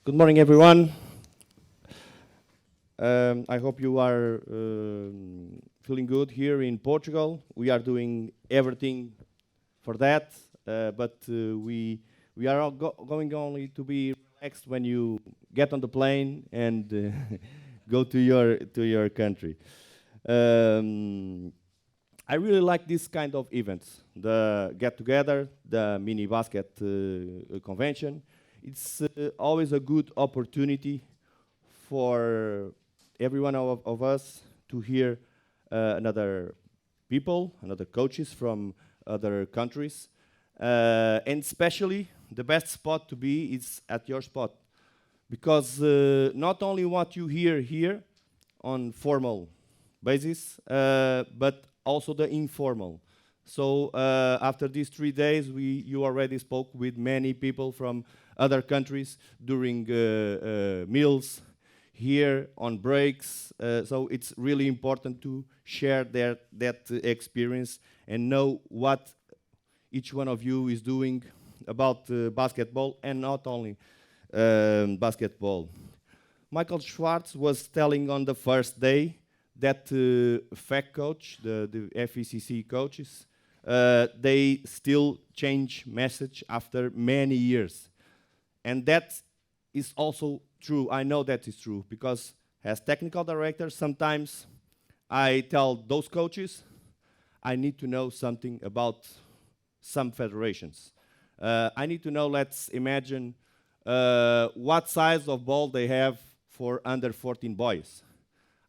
Good morning, everyone. I hope you are feeling good here in Portugal. We are doing everything for that, but we are all going only to be relaxed when you get on the plane and go to your country. Um, I really like this kind of events, the get-together, the mini basket convention. It's always a good opportunity for every one of us to hear another people, another coaches from other countries. And especially, the best spot to be is at your spot. Because not only what you hear here on formal basis, but also the informal. So after these 3 days, you already spoke with many people from other countries during meals, here on breaks. So it's really important to share that experience and know what each one of you is doing about basketball, and not only basketball. Michael Schwartz was telling on the first day that FEC coach, the FECC coaches, they still change message after many years. And that is also true. I know that is true because as technical director, sometimes I tell those coaches, I need to know something about some federations. I need to know, let's imagine, what size of ball they have for under 14 boys.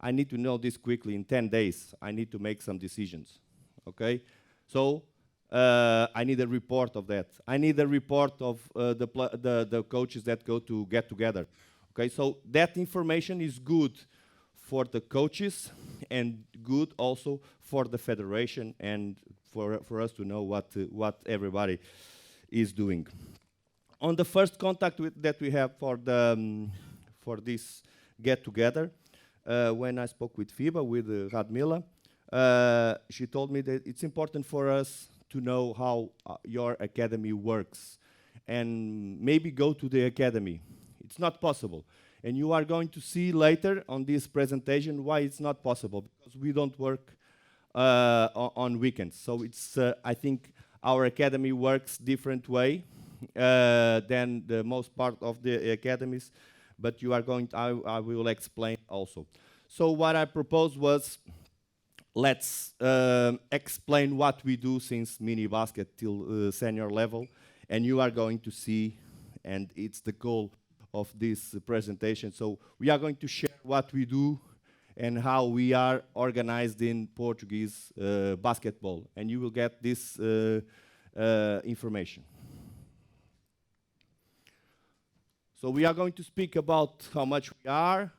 I need to know this quickly in 10 days. I need to make some decisions, okay? So I need a report of that. I need a report of the coaches that go to get together. Okay, so that information is good for the coaches and good also for the federation and for us to know what everybody is doing. On the first contact that we have for this get together, when I spoke with FIBA, with Radmila, she told me that it's important for us to know how your academy works and maybe go to the academy. It's not possible. And you are going to see later on this presentation why it's not possible, because we don't work on weekends. So it's, I think our academy works different way than the most part of the academies, but you are going to, I will explain also. So what I proposed was, let's explain what we do since mini basket till senior level, and you are going to see, and it's the goal of this presentation. So we are going to share what we do and how we are organized in Portuguese basketball, and you will get this information. So we are going to speak about how much we are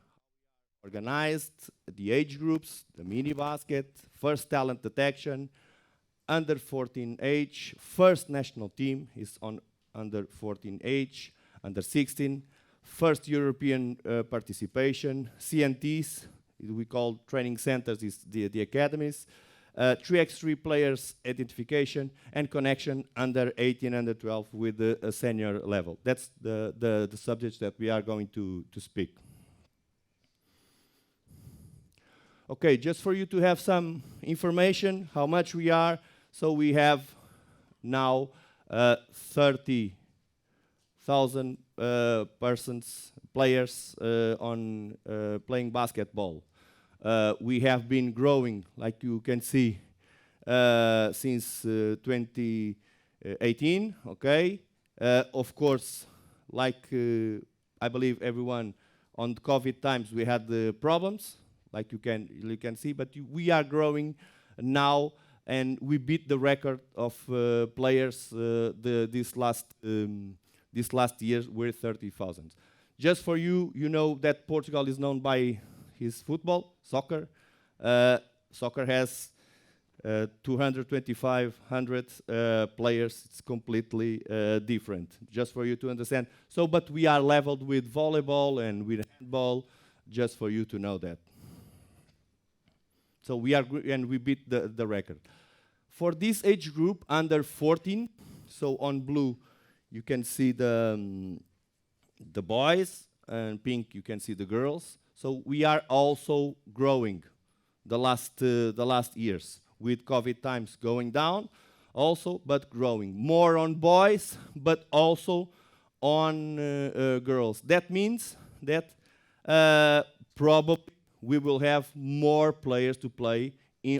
organized, the age groups, the mini basket, first talent detection, under 14 age, first national team is on under 14 age, under 16, first European participation, CNTs, we call training centers, is the academies, 3x3 players identification and connection under 18, under 12 with the senior level. That's the subjects that we are going to speak. Okay, just for you to have some information, how much we are. So we have now 30,000 players on playing basketball. We have been growing, like you can see, since 2018, okay? Of course, like I believe everyone on COVID times, we had the problems, like you can see, but we are growing now, and we beat the record of players this last year with 30,000. Just for you, you know that Portugal is known by his football, soccer. Soccer has 2,500 players. It's completely different, just for you to understand. So, but we are leveled with volleyball and with handball, just for you to know that. So we are, and we beat the record. For this age group, under 14, so on blue, you can see the boys, and pink you can see the girls. So we are also growing the last years with COVID times going down also, but growing more on boys, but also on girls. That means that probably we will have more players to play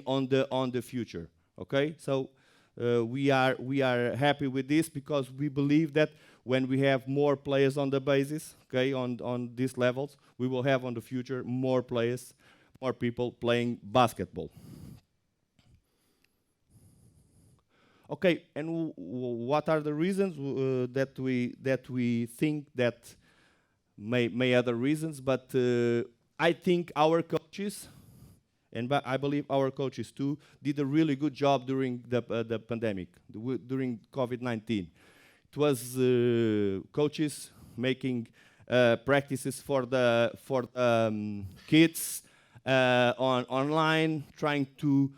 on the future. Okay, so we are happy with this because we believe that when we have more players on the basis, okay, on these levels, we will have on the future more players, more people playing basketball. Okay, and what are the reasons that we think that may other reasons, but I think our coaches, and I believe our coaches too, did a really good job during the pandemic, during COVID-19. It was coaches making practices for the kids online, trying to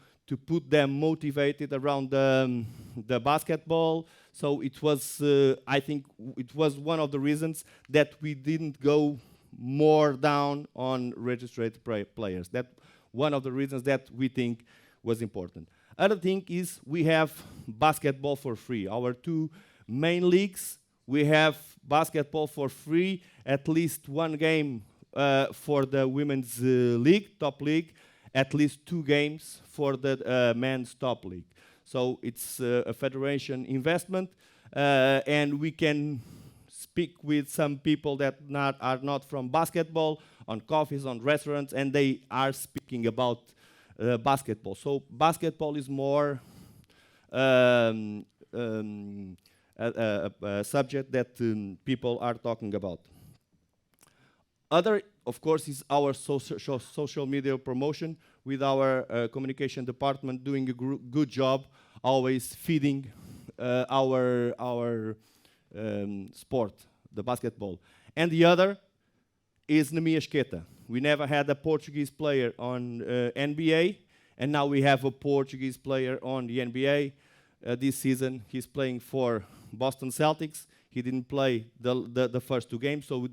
put them motivated around the basketball. So it was, I think, it was one of the reasons that we didn't go more down on registered players. That one of the reasons that we think was important. Other thing is we have basketball for free. Our two main leagues, we have basketball for free, at least one game for the women's league, top league, at least 2 games for the men's top league. So it's a federation investment, and we can speak with some people that are not from basketball on coffees, on restaurants, and they are speaking about basketball. So basketball is more a subject that people are talking about. Other, of course, is our social media promotion with our communication department doing a good job, always feeding our sport, the basketball. And the other is Nemias Queta. We never had a Portuguese player on NBA, and now we have a Portuguese player on the NBA. This season, he's playing for Boston Celtics. He didn't play the first 2 games, so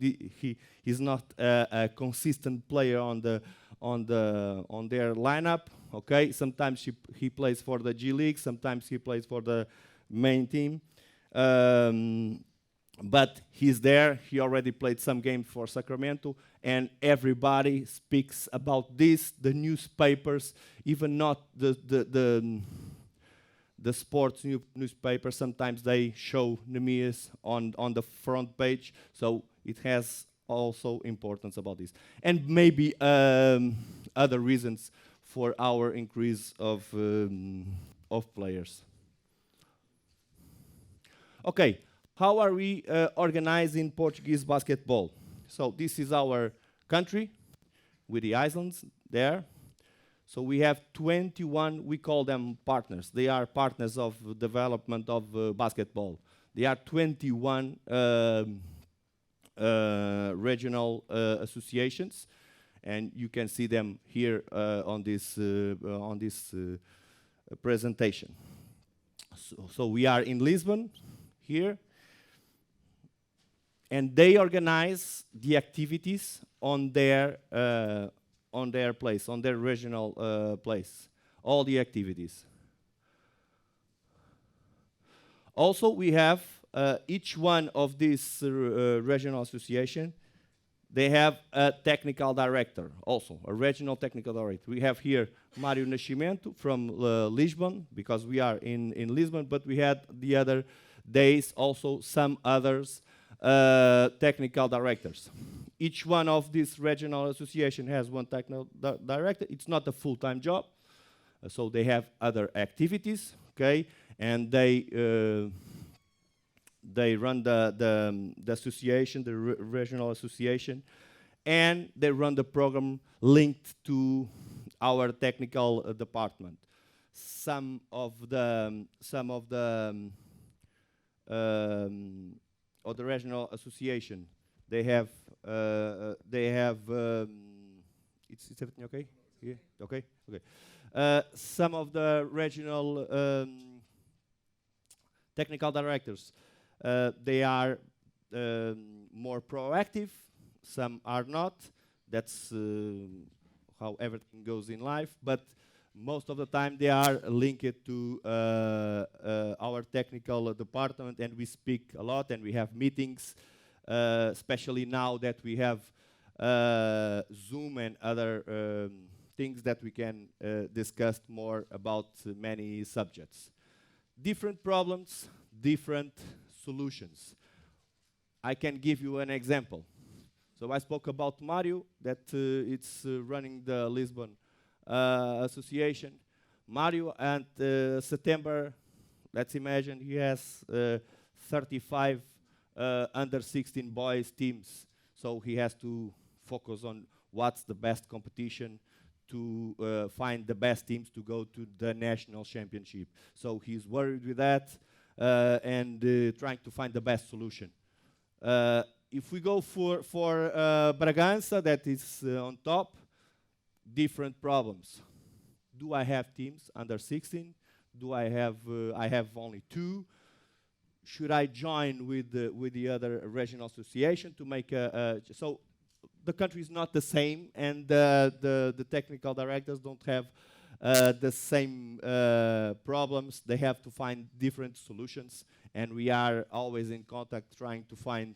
he's not a consistent player on their lineup. Okay, sometimes he plays for the G League, sometimes he plays for the main team, but he's there. He already played some games for Sacramento, and everybody speaks about this. The newspapers, even not the sports newspaper, sometimes they show Nemias on the front page, so it has also importance about this. And maybe other reasons for our increase of players. Okay, how are we organizing Portuguese basketball? So this is our country with the islands there. So we have 21, we call them partners. They are partners of development of basketball. They are 21 regional associations, and you can see them here on this presentation. So we are in Lisbon here, and they organize the activities on their place, on their regional place, all the activities. Also, we have each one of these regional association, they have a technical director, also, a regional technical director. We have here Mário Nascimento from Lisbon, because we are in Lisbon, but we had the other days also some others technical directors. Each one of these regional association has one technical director. It's not a full-time job, so they have other activities, okay, and they run the association, the regional association, and they run the program linked to our technical department. Some of the regional association, they have it's everything okay? Yeah, okay, okay. Some of the regional technical directors, they are more proactive some are not. That's how everything goes in life. But most of the time they are linked to our technical department, and we speak a lot and we have meetings, especially now that we have Zoom and other things that we can discuss more about many subjects. Different problems, different solutions. I can give you an example. So I spoke about Mario, that it's running the Lisbon Association. Mario, and September, let's imagine he has 35 under 16 boys teams. So he has to focus on what's the best competition to find the best teams to go to the national championship. So he's worried with that and trying to find the best solution. If we go for Bragança, that is on top, different problems. Do I have teams under 16? Do I have? I have only 2. Should I join with the other regional association to make so? The country is not the same, and the technical directors don't have the same problems. They have to find different solutions, and we are always in contact trying to find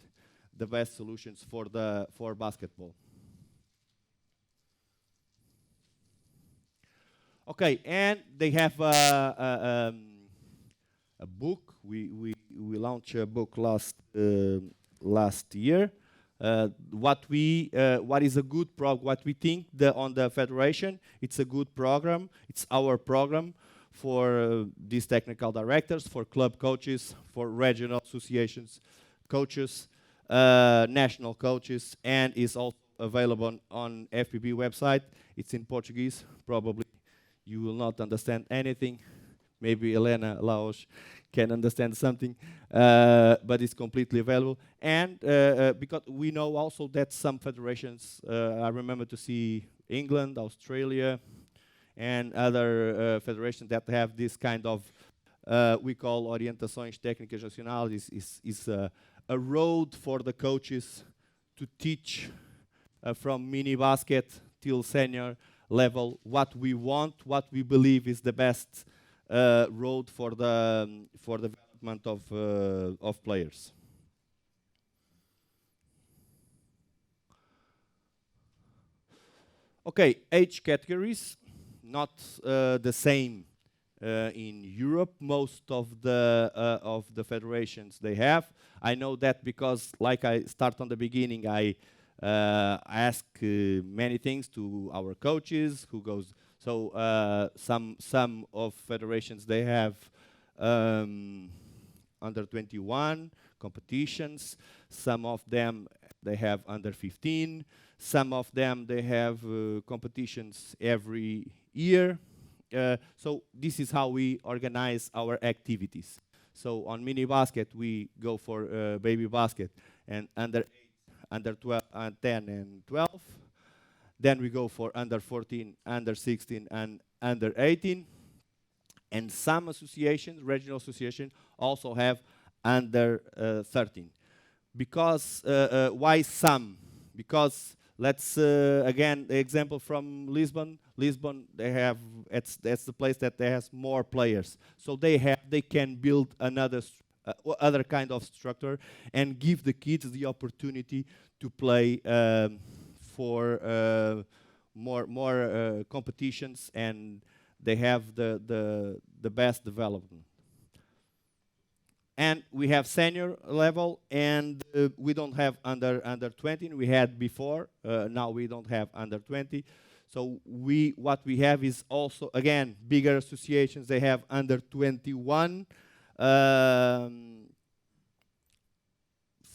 the best solutions for basketball. Okay, and they have a book. We launched a book last year. What is a good program? What we think on the federation, it's a good program. It's our program for these technical directors, for club coaches, for regional associations coaches, national coaches, and is also available on FPB website. It's in Portuguese. Probably you will not understand anything. Maybe Elena Laos can understand something, but it's completely available. And because we know also that some federations, I remember to see England, Australia, and other federations that have this kind of, we call orientações técnicas nacionais, is a road for the coaches to teach from mini basket till senior level what we want, what we believe is the best road for development of players. Okay, age categories, not the same in Europe. Most of the federations they have. I know that because, like I start on the beginning, I ask many things to our coaches who goes. So some of federations they have under 21 competitions. Some of them they have under 15. Some of them they have competitions every year. So this is how we organize our activities. So on mini basket we go for baby basket and under 12, 10 and 12. Then we go for under 14, under 16, and under 18. And some associations, regional associations, also have under 13. Because why some? Because let's again the example from Lisbon. Lisbon, that's the place that has more players. So they can build another other kind of structure and give the kids the opportunity to play for more competitions, and they have the best development. And we have senior level, and we don't have under 20. We had before. Now we don't have under 20. So what we have is also again bigger associations. They have under 21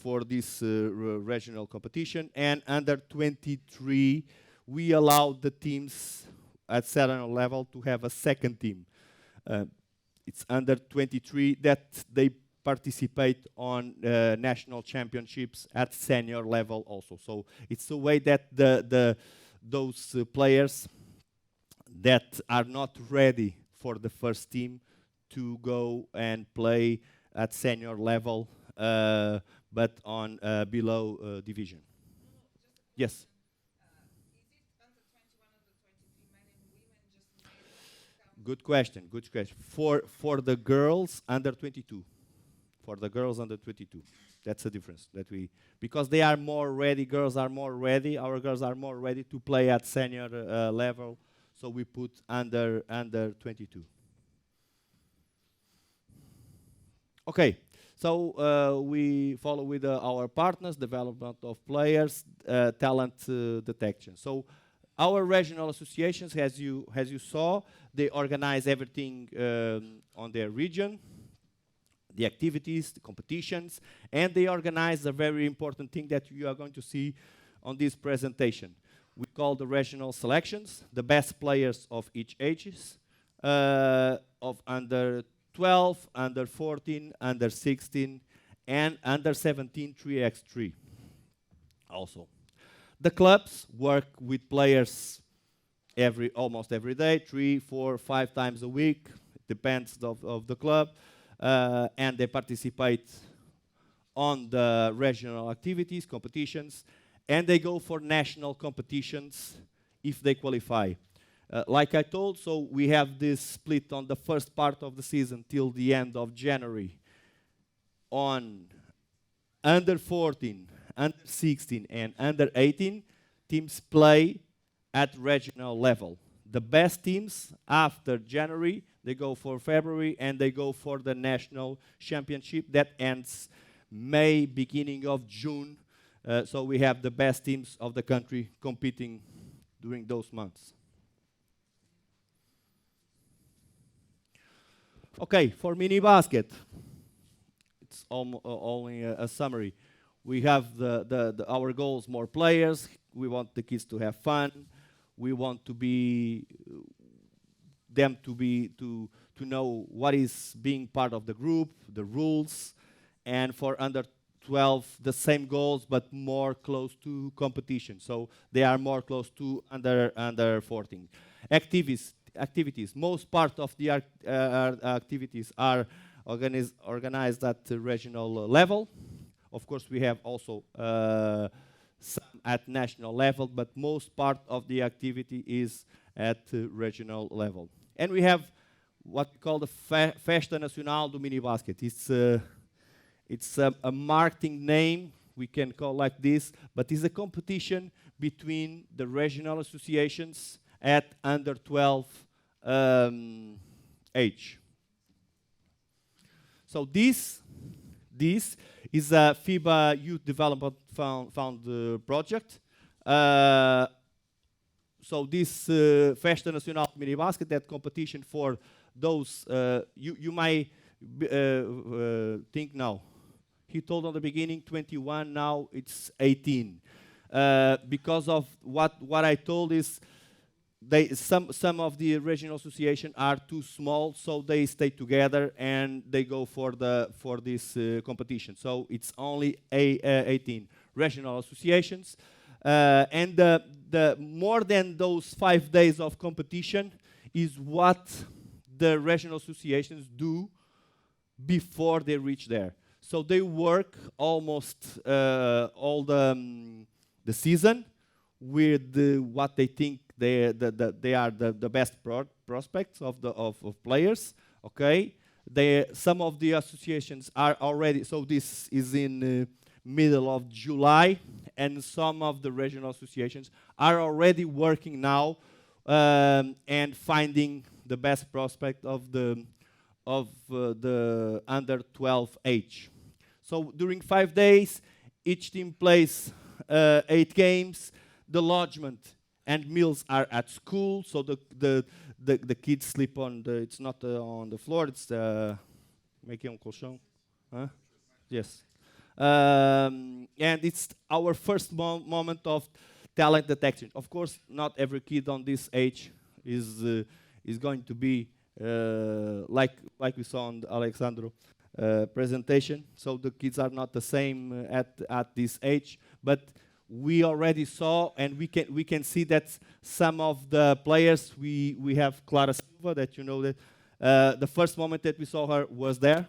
for this regional competition, and under 23 we allow the teams at senior level to have a second team. It's under 23 that they participate on national championships at senior level also. So it's a way that those players that are not ready for the first team to go and play at senior level, but on below division. Yes. Good question. Good question. For the girls under 22. For the girls under 22. That's the difference that we, because they are more ready. Girls are more ready. Our girls are more ready to play at senior level. So we put under 22. Okay, so we follow with our partners, development of players, talent detection. So our regional associations, as you saw, they organize everything on their region, the activities, the competitions, and they organize a very important thing that you are going to see on this presentation. We call the regional selections, the best players of each ages, of under 12, under 14, under 16, and under 17 3x3 also. The clubs work with players almost every day, 3, 4, 5 times a week, depends of the club, and they participate on the regional activities, competitions, and they go for national competitions if they qualify. Like I told, so we have this split on the first part of the season till the end of January on under 14, under 16, and under 18. Teams play at regional level. The best teams after January, they go for February and they go for the national championship that ends May, beginning of June. So we have the best teams of the country competing during those months. Okay, for mini basket, it's only a summary. We have our goals: more players. We want the kids to have fun. We want them to know what is being part of the group, the rules, and for under 12, the same goals but more close to competition. So they are more close to under 14. Activities. Most part of the activities are organized at the regional level. Of course, we have also some at national level, but most part of the activity is at regional level. And we have what we call the Festa Nacional do Mini Basket. It's a marketing name, we can call like this, but it's a competition between the regional associations at under 12 age. So this is a FIBA Youth Development Fund project. So this Festa Nacional Mini Basket, that competition for those, you might think now. He told on the beginning 21, now it's 18. Because of what I told is, some of the regional association are too small, so they stay together and they go for this competition. So it's only 18 regional associations, and the more than those 5 days of competition is what the regional associations do before they reach there. So they work almost all the season with what they think they are the best prospects of players. Okay, some of the associations are already. So this is in middle of July, and some of the regional associations are already working now and finding the best prospect of the under 12 age. So during 5 days, each team plays 8 games. The lodgement and meals are at school, so the kids sleep on it's not on the floor, it's making um colchão. Huh? Yes. And it's our first moment of talent detection. Of course, not every kid on this age is going to be like we saw on the Alexandro presentation. So the kids are not the same at this age, but we already saw, and we can see that some of the players, we have Clara Silva, that you know that the first moment that we saw her was there,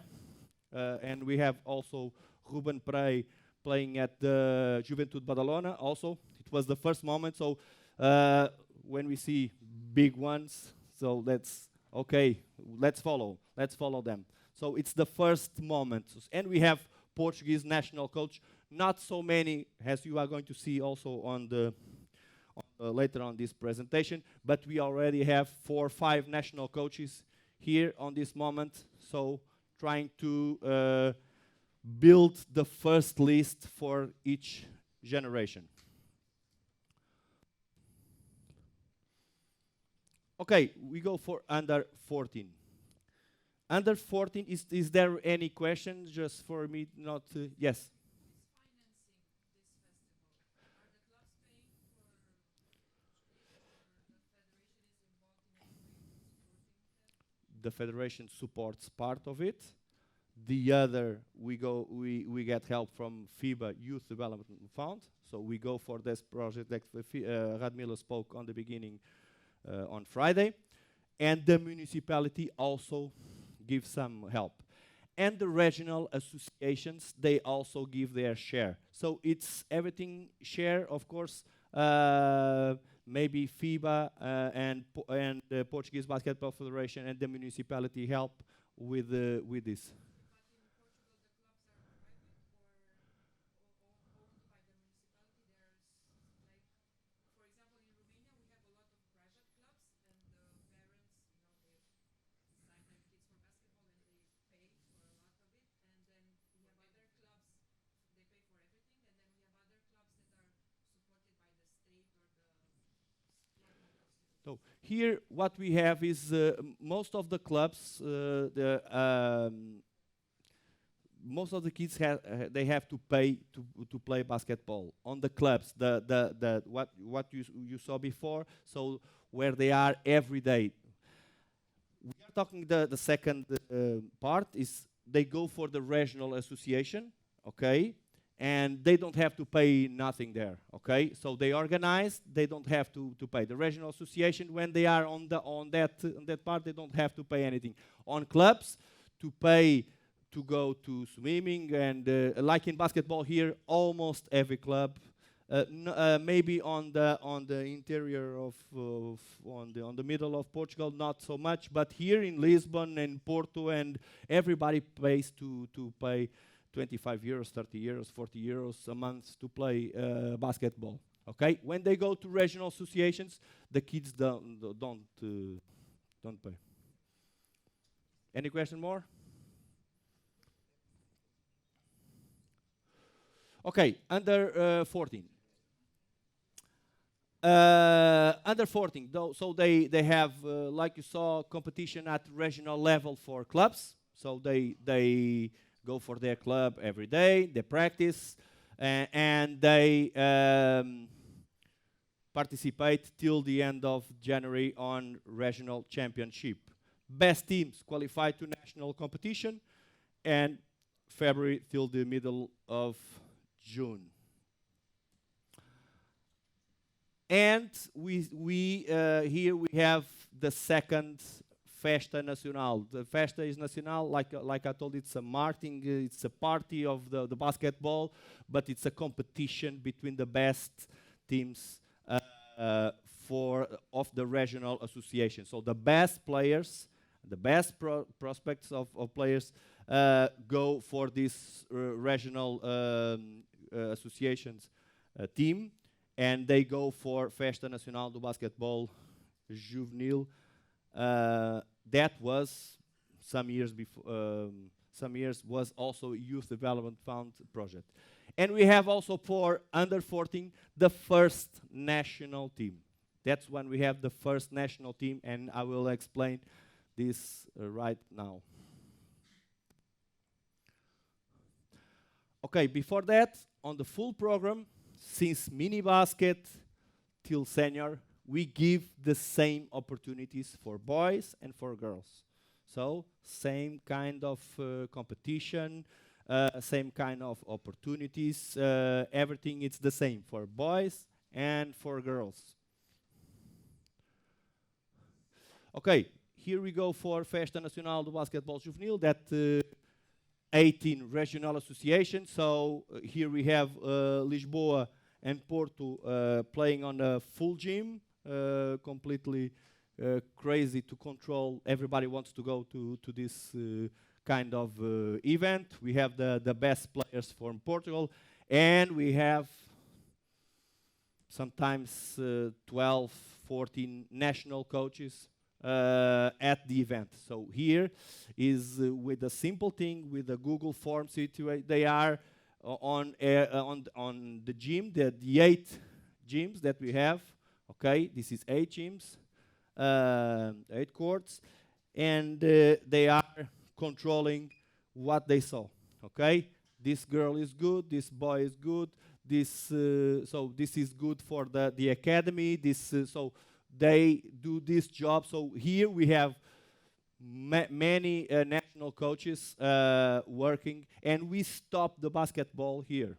and we have also Ruben Prey playing at the Juventude Badalona also. It was the first moment. So uh, when we see big ones, so let's okay, let's follow them. So it's the first moment, and we have Portuguese national coach. Not so many, as you are going to see also on the later on this presentation, but we already have 4 or 5 national coaches here on this moment. So trying to build the first list for each generation. Okay, we go for under 14. Under 14, is there any questions just for me not to, yes? The federation supports part of it. The other, we get help from FIBA Youth Development Fund. So we go for this project that Radmila spoke on the beginning on Friday. And the municipality also gives some help. And the regional associations, they also give their share. So it's everything share, of course. Maybe FIBA and the Portuguese Basketball Federation and the municipality help with this. So here, what we have is most of the clubs, most of the kids they have to pay to play basketball on the clubs. The what you saw before. So where they are every day. We are talking the second part is they go for the regional association, okay, and they don't have to pay nothing there, okay. So they organize, they don't have to pay. The regional association, when they are on that part, they don't have to pay anything. On clubs, to pay to go to swimming and like in basketball here, almost every club. Maybe on the interior on the middle of Portugal, not so much. But here in Lisbon and Porto, and everybody pays to pay 25 euros, 30 euros, 40 euros a month to play basketball. Okay, when they go to regional associations, the kids don't pay. Any question more? Okay, under 14. Under 14, though, so they have, like you saw, competition at regional level for clubs. So they go for their club every day, they practice, and they participate till the end of January on regional championship. Best teams qualify to national competition, and February till the middle of June. And we here we have the second Festa Nacional. The Festa is Nacional, like I told, it's a marketing, it's a party of the basketball, but it's a competition between the best teams of the regional association. So the best players, the best prospects of players go for this regional associations team, and they go for Festa Nacional do Basquetebol Juvenil. That was some years before. Some years was also a Youth Development Fund project, and we have also for under 14 the first national team. That's when we have the first national team, and I will explain this right now. Okay, before that, on the full program, since mini basket till senior, we give the same opportunities for boys and for girls. So same kind of competition, same kind of opportunities. Everything is the same for boys and for girls. Okay, here we go for Festa Nacional do Basquetebol Juvenil, that 18 regional associations. So here we have Lisboa and Porto playing on a full gym, completely crazy to control. Everybody wants to go to this kind of event. We have the best players from Portugal, and we have sometimes 12, 14 national coaches at the event. So here is with a simple thing, with a Google form situation, they are on the gym, the 8 gyms that we have. Okay, this is 8 gyms, 8 courts, and they are controlling what they saw. Okay, this girl is good, this boy is good, this so this is good for the academy. This so they do this job. So here we have many national coaches working, and we stop the basketball here.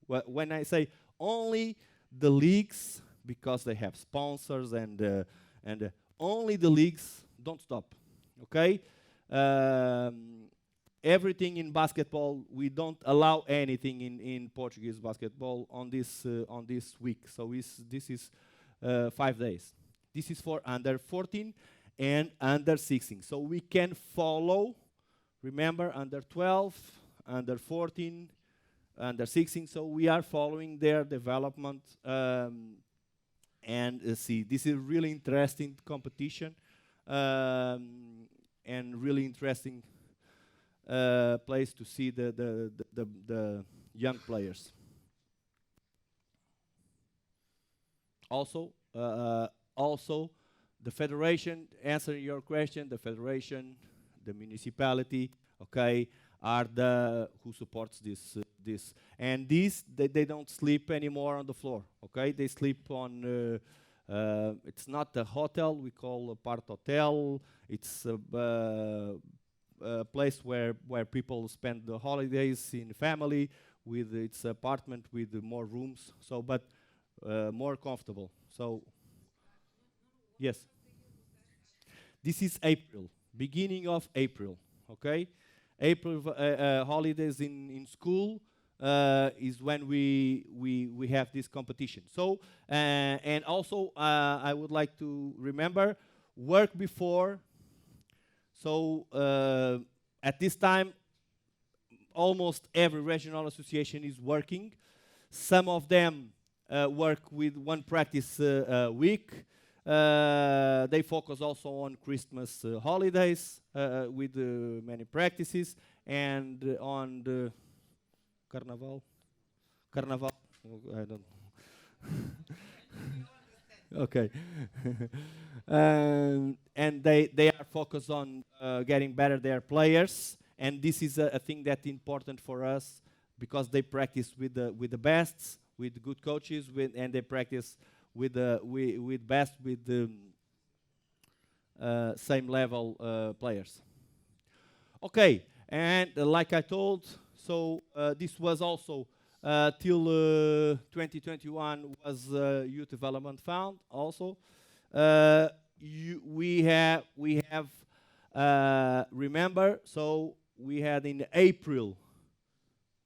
When I say only the leagues, because they have sponsors and only the leagues, don't stop. Okay. Everything in basketball, we don't allow anything in Portuguese basketball on this week. So this is 5 days. This is for under 14 and under 16. So we can follow. Remember, under 12, under 14, under 16. So we are following their development. And see, this is really interesting competition, and really interesting place to see the young players. Also, the federation, answering your question, the federation, the municipality, okay, are the who supports this, and they don't sleep anymore on the floor. Okay, they sleep on. It's not a hotel. We call a part hotel. It's a place where people spend the holidays in family, with its apartment with more rooms. So, but more comfortable. So, yes, this is April, beginning of April. Okay, April holidays in school is when we have this competition. So, and also I would like to remember, work before. So at this time, almost every regional association is working. Some of them work with one practice a week. They focus also on Christmas holidays with many practices, and on the Carnaval. Carnaval. I don't. Okay. And they are focused on getting better their players, and this is a thing that's important for us, because they practice with the bests, with good coaches, and they practice with the same level players. Okay, and like I told, so this was also till 2021 was Youth Development Fund also. We have remember, so we had in April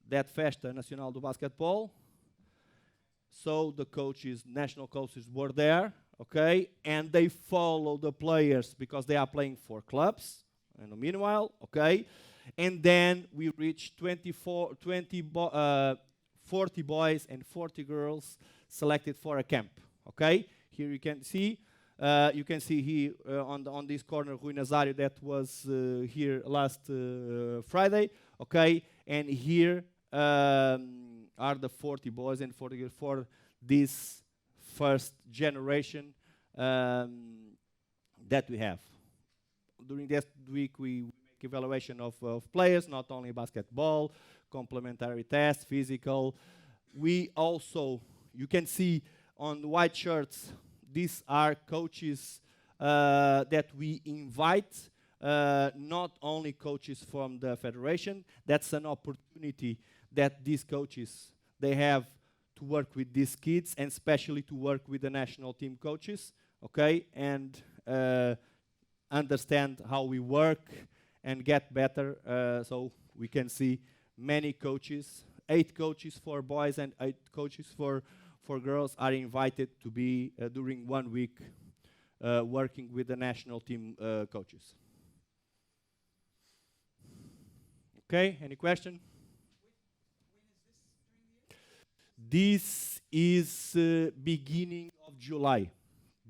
that Festa Nacional do Basquetebol. So the coaches, national coaches, were there, okay, and they follow the players because they are playing for clubs. And meanwhile, okay, and then we reached 40 boys and 40 girls selected for a camp. Okay, here you can see here on this corner Rui Nazário, that was here last Friday. Okay, and here are the 40 boys and 40 girls for this first generation that we have. During this week, we make evaluation of players, not only basketball, complementary tests, physical. We also, you can see on the white shirts, these are coaches that we invite, not only coaches from the federation. That's an opportunity that these coaches, they have to work with these kids, and especially to work with the national team coaches, okay, and understand how we work and get better. So we can see many coaches, 8 coaches for boys and 8 coaches for for girls are invited to be during 1 week working with the national team coaches. Okay, any question? This is beginning of July.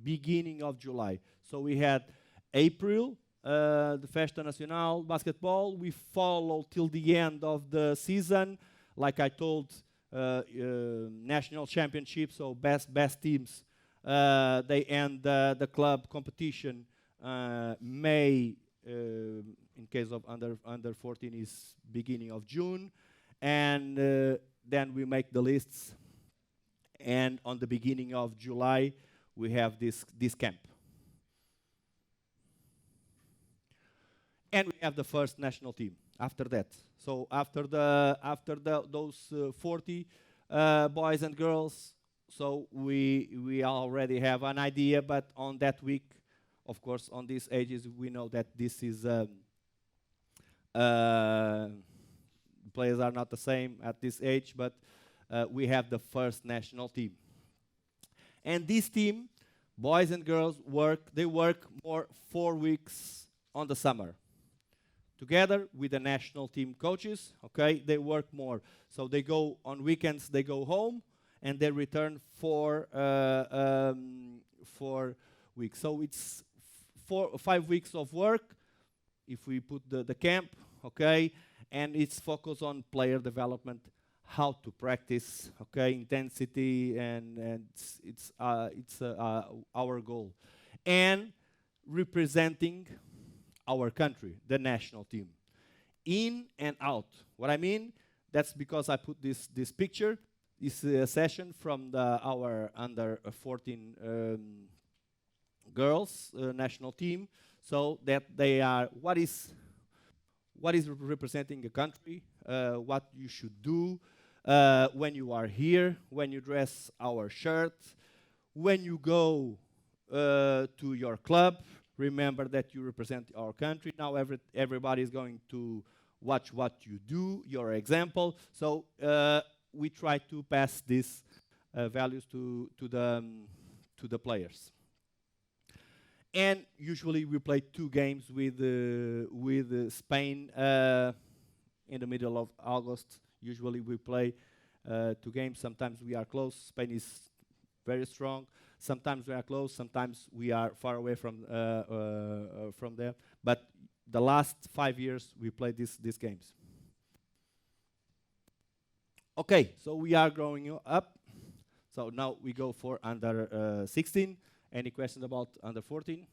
Beginning of July. So we had April, the Festa Nacional basketball. We follow till the end of the season. Like I told, national championship. So best teams. They end the club competition May. In case of under 14 is beginning of June, and then we make the lists. And on the beginning of July, we have this camp. And we have the first national team after that. So after those 40 boys and girls, so we already have an idea. But on that week, of course, on these ages, we know that this is players are not the same at this age, but we have the first national team. And this team, boys and girls, they work more 4 weeks on the summer. Together with the national team coaches, okay, they work more. So they go on weekends, they go home, and they return for 4 weeks. So it's 4 or 5 weeks of work, if we put the camp, okay, and it's focused on player development, how to practice, okay, intensity, and it's our goal, and representing our country, the national team, in and out. What I mean, that's because I put this picture. This is a session from our under 14 girls national team, so that they are what is representing a country, what you should do when you are here, when you dress our shirt, when you go to your club. Remember that you represent our country. Now everybody is going to watch what you do, your example. So we try to pass these values to the players. And usually we play 2 games with Spain in the middle of August. Usually we play 2 games. Sometimes we are close. Spain is very strong. Sometimes we are close. Sometimes we are far away from there. But the last 5 years we played these games. Okay, so we are growing up. So now we go for under 16. Any questions about under 14?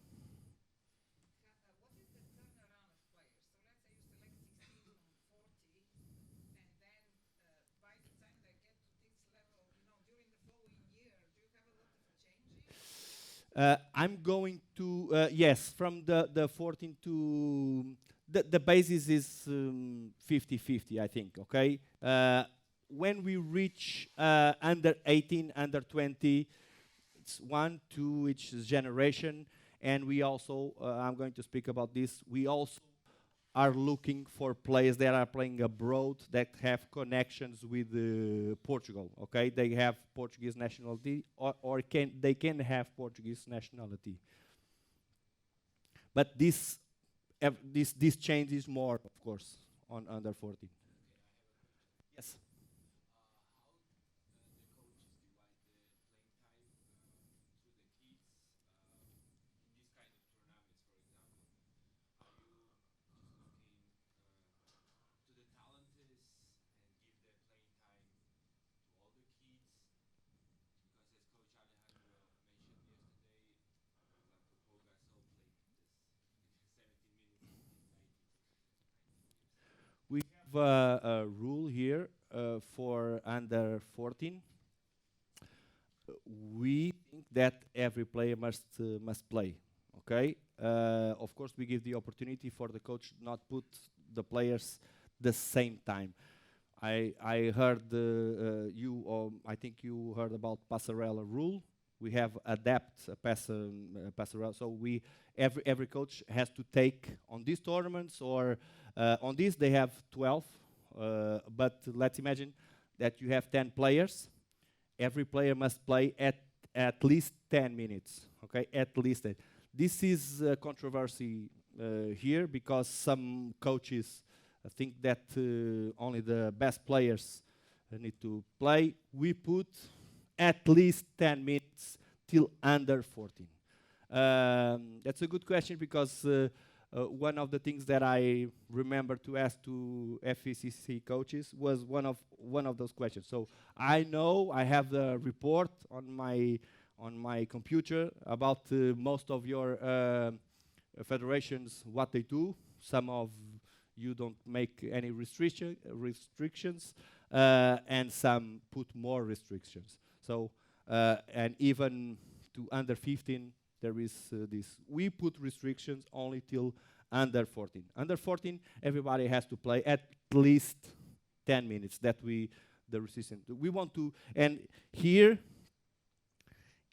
I'm going to, yes, from the 14 to, the basis is 50-50, I think, okay? When we reach under 18, under 20, it's 1, 2 each generation, and we also, I'm going to speak about this, we also are looking for players that are playing abroad that have connections with Portugal. Okay, they have Portuguese nationality, or they can have Portuguese nationality. But this changes more, of course, on under 14. Yes. We have a rule here for under 14. We think that every player must play. Okay. Of course, we give the opportunity for the coach not put the players the same time. I heard you, or I think you heard about Passarella rule. We have adapt a Passarella, so every coach has to take on these tournaments, or on this they have 12. But let's imagine that you have 10 players, every player must play at least 10 minutes. Okay, at least that. This is a controversy here because some coaches think that only the best players need to play. We put at least 10 minutes till under 14. That's a good question because one of the things that I remember to ask to FECC coaches was one of those questions. So I know I have the report on my computer about most of your federations, what they do. Some of you don't make any restrictions, and some put more restrictions. So and even to under 15, there is this. We put restrictions only till under 14. Under 14, everybody has to play at least 10 minutes. That the resistance. We want to, and here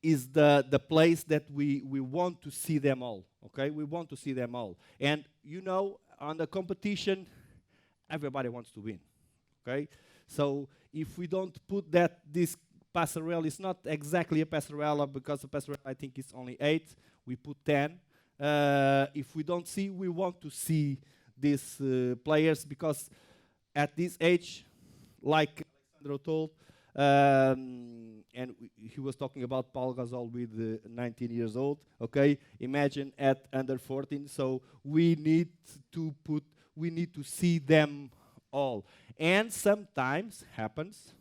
is the place that we want to see them all. Okay, we want to see them all. And you know, on the competition, everybody wants to win. Okay, so if we don't put that this passerelle is not exactly a passerella because the passerella I think is only 8. We put 10. If we don't see, we want to see these players because at this age, like Alexandro told, and he was talking about Paul Gasol with 19 years old. Okay, imagine at under 14. So we need to see them all, and sometimes happens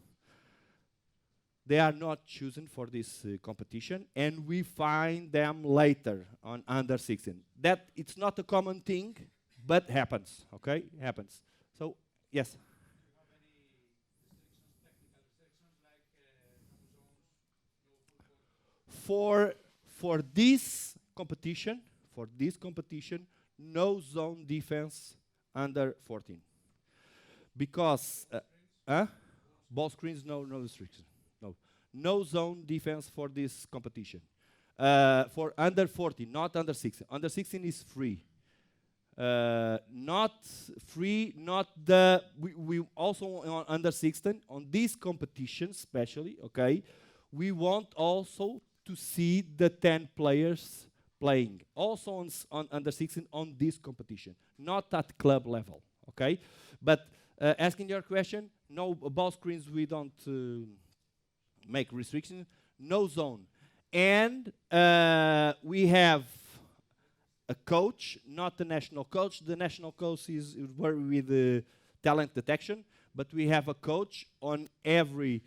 they are not chosen for this competition, and we find them later on under 16. That it's not a common thing, but happens. Okay, happens. So yes. For this competition, no zone defense under 14, because ball screens, no restriction, no zone defense for this competition. For under 14, not under 16. Under 16 is free. Not free, not the. We also on under 16 on this competition, especially. Okay, we want also to see the 10 players playing. Also on under 16 on this competition, not at club level. Okay, but asking your question, no ball screens. We don't make restrictions. No zone, and we have a coach, not the national coach. The national coach is with the talent detection, but we have a coach on every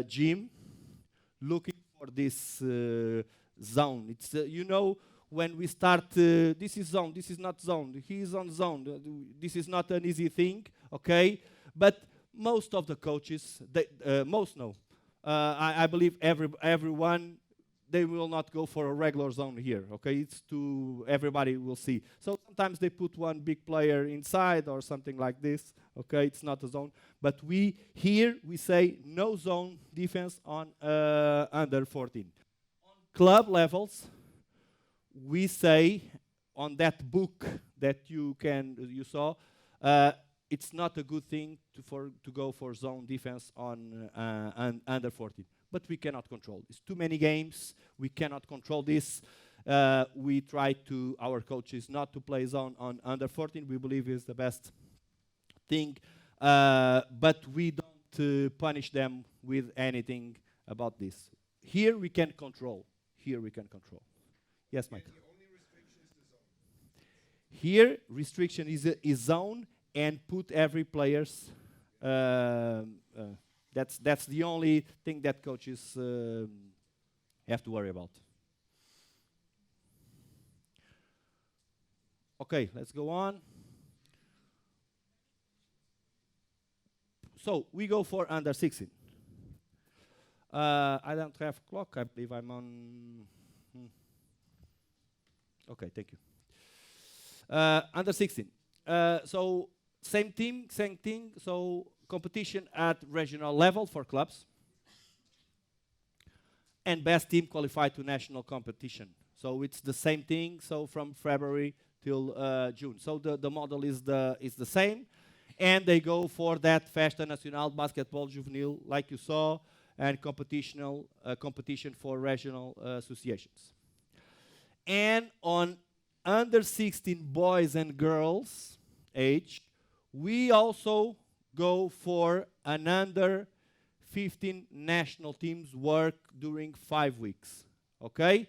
gym looking for this zone. It's when we start, this is zone, this is not zone. He is on zone. This is not an easy thing, okay? But most of the coaches, most know. I believe everyone, they will not go for a regular zone here, okay? It's to everybody will see. So sometimes they put one big player inside or something like this, okay? It's not a zone. But we say no zone defense on under 14. On club levels, we say on that book that you saw, it's not a good thing to go for zone defense on under 14. But we cannot control. It's too many games. We cannot control this. We try our coaches not to play zone on under 14. We believe is the best thing. But we don't punish them with anything about this. Here we can control. Yes, Mike. The only restriction is the zone. Here, restriction is zone and put every player's. That's the only thing that coaches have to worry about. Okay, let's go on. So we go for under 16. I don't have clock. I believe I'm on. Okay, thank you. Under 16. So same thing. So competition at regional level for clubs. And best team qualified to national competition. So it's the same thing. So from February till June. So the model is the same. And they go for that Festa Nacional Basketball Juvenil, like you saw. and competition for regional associations. And on under 16 boys and girls age, we also go for an under 15 national teams work during 5 weeks. Okay?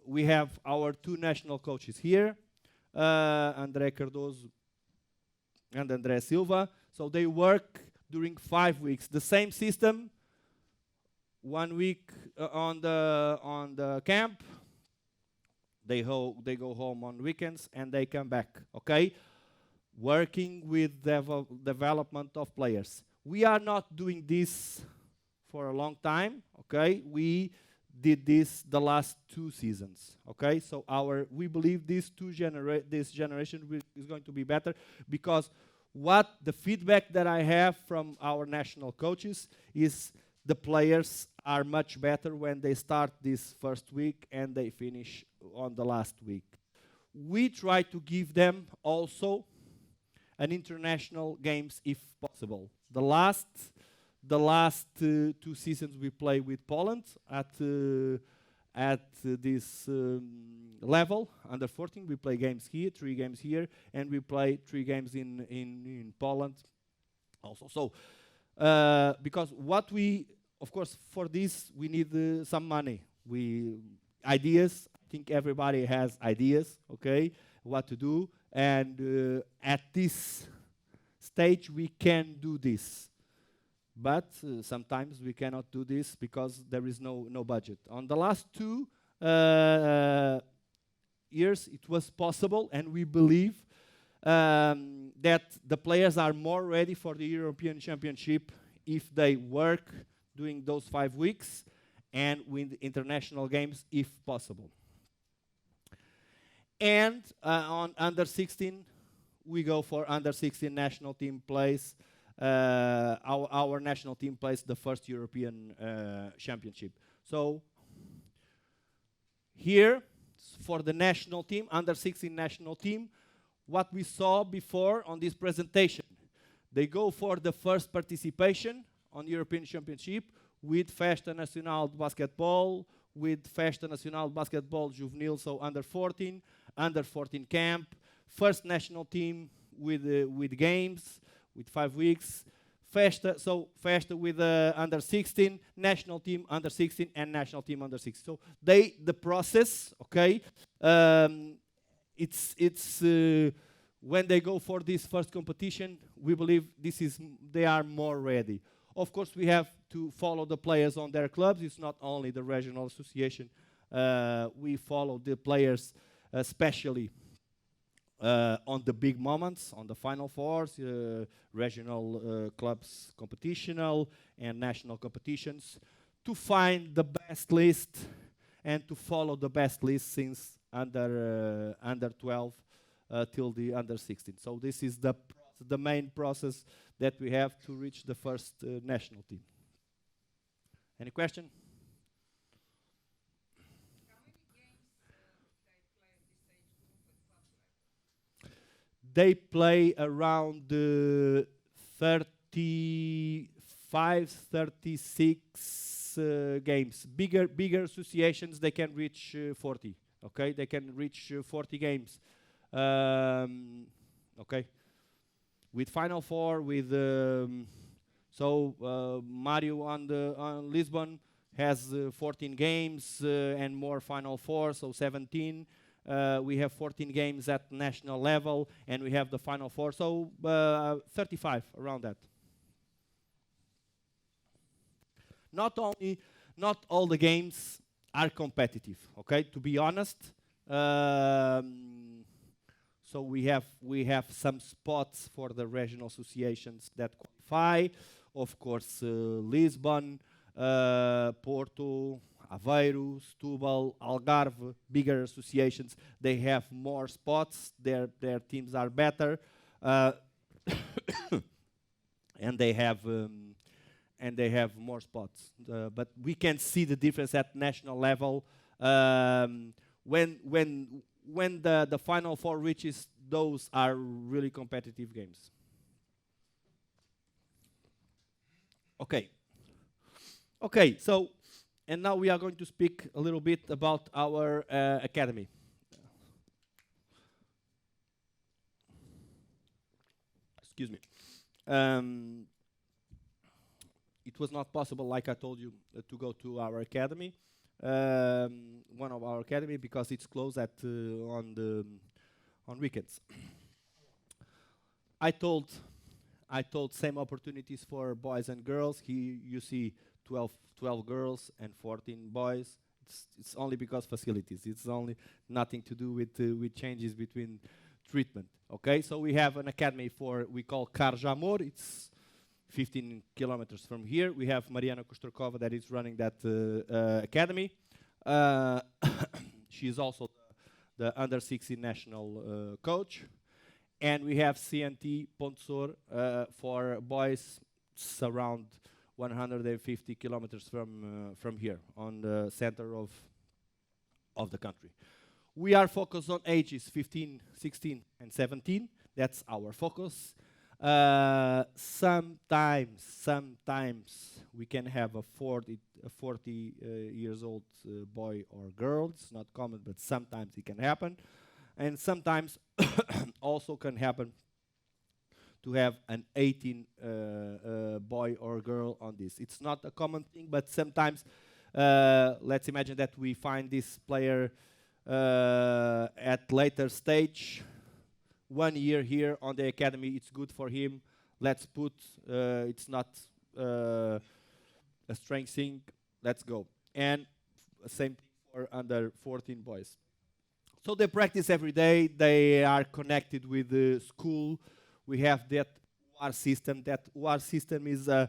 We have our two national coaches here, André Cardoso and André Silva. So they work during 5 weeks. The same system, 1 week on the camp. They go home on weekends and they come back. Okay, working with development of players. We are not doing this for a long time. Okay, we did this the last 2 seasons. Okay, so we believe this generation is going to be better, because what the feedback that I have from our national coaches is the players are much better when they start this first week and they finish on the last week. We try to give them also an international games if possible. The last 2 seasons we play with Poland at this level, under 14. We play games here, 3 games here, and we play 3 games in Poland also. So, because of course, for this we need some money. Ideas. I think everybody has ideas. Okay, what to do, and at this stage we can do this. But sometimes we cannot do this because there is no budget. On the last 2 years, it was possible, and we believe that the players are more ready for the European Championship if they work during those 5 weeks and win international games if possible. And on under 16, we go for under 16 national team plays. Our national team plays the first European Championship. So here, for the national team, under 16 national team, what we saw before on this presentation, they go for the first participation on European Championship with Festa Nacional de Basquetebol, with Festa Nacional de Basquetebol Juvenil, so under 14 camp, first national team with games, with 5 weeks, Festa with under 16, national team under 16, and national team under 16. So the process, okay, it's when they go for this first competition, we believe they are more ready. Of course, we have to follow the players on their clubs. It's not only the regional association. We follow the players, especially on the big moments, on the Final Fours, regional clubs competitional and national competitions, to find the best list and to follow the best list since under 12 till the under 16. So this is the main process that we have to reach the first national team. Any question? They play around 35, 36 games. Bigger associations, they can reach 40. Okay, they can reach 40 games. Okay, with Final Four, with Mario on Lisbon has 14 games and more Final Four, so 17. We have 14 games at national level, and we have the Final Four, so 35, around that. Not all the games are competitive, okay, to be honest. So we have some spots for the regional associations that qualify. Of course, Lisbon, Porto, Aveiro, Setúbal, Algarve, bigger associations, they have more spots. Their teams are better, and they have more spots. But we can see the difference at national level when the Final Four reaches. Those are really competitive games. Okay. Okay, so, and now we are going to speak a little bit about our academy. Excuse me. Um, it was not possible, like I told you, to go to our academy, one of our academy, because it's closed at on weekends. I told I told same opportunities for boys and girls. Here you see 12 girls and 14 boys. It's only because facilities. It's only nothing to do with changes between treatment. Okay, so we have an academy for we call Carjamor. It's 15 kilometers from here. We have Mariana Kostrokova that is running that academy. Uh, she is also the under 16 national coach. And we have CNT Pontsor for boys. It's around 150 kilometers from here, on the center of the country. We are focused on ages 15, 16, and 17. That's our focus. Sometimes we can have a 40 years old boy or girl. It's not common, but sometimes it can happen. And sometimes also can happen to have an 18 boy or girl on this. It's not a common thing, but sometimes let's imagine that we find this player at later stage. 1 year here on the academy, it's good for him. Let's put, it's not a strange thing. Let's go. And same thing for under 14 boys. So they practice every day. They are connected with the school. We have that UAR system. That UAR system is a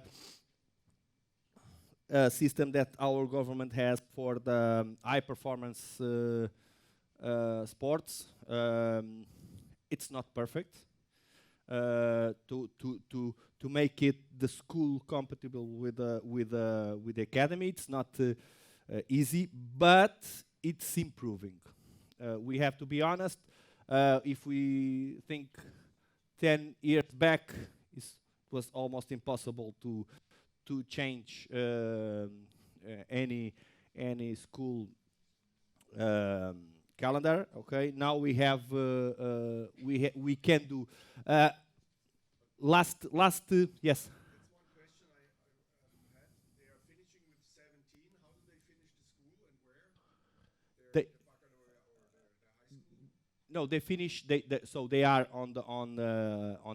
system that our government has for the high performance sports. It's not perfect. To make it the school compatible with the academy, it's not easy, but it's improving. We have to be honest. If we think 10 years back, it was almost impossible to change any school calendar. Okay, now we have we can do last yes. That's one question I had. They are finishing with 17. How do they finish the school and where? They, The baccalaureate or the high school? no, they finish. So they are on